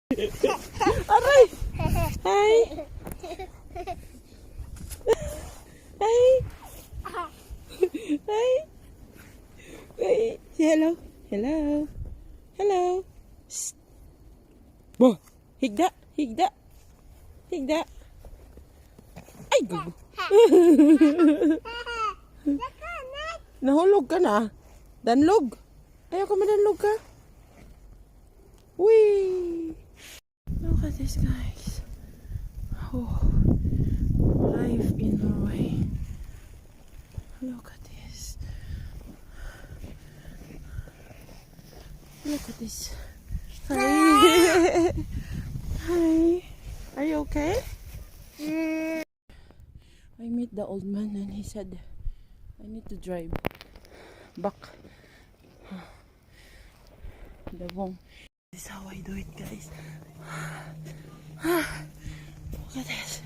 Aray! Hi! Hi! Hi! Hey, say hello. Hello. Hello. Shh. Bo, higda, higda. Higda. Ay, gugo. Nahulog ka na. Danlog. Ayaw ka madanlog ka. Whee! Look at this, guys. Oh, life in Norway. Look at this. Look at this. Hi. Hi. Are you okay? I met the old man and he said, I need to drive back. This is how I do it, guys. Look at this.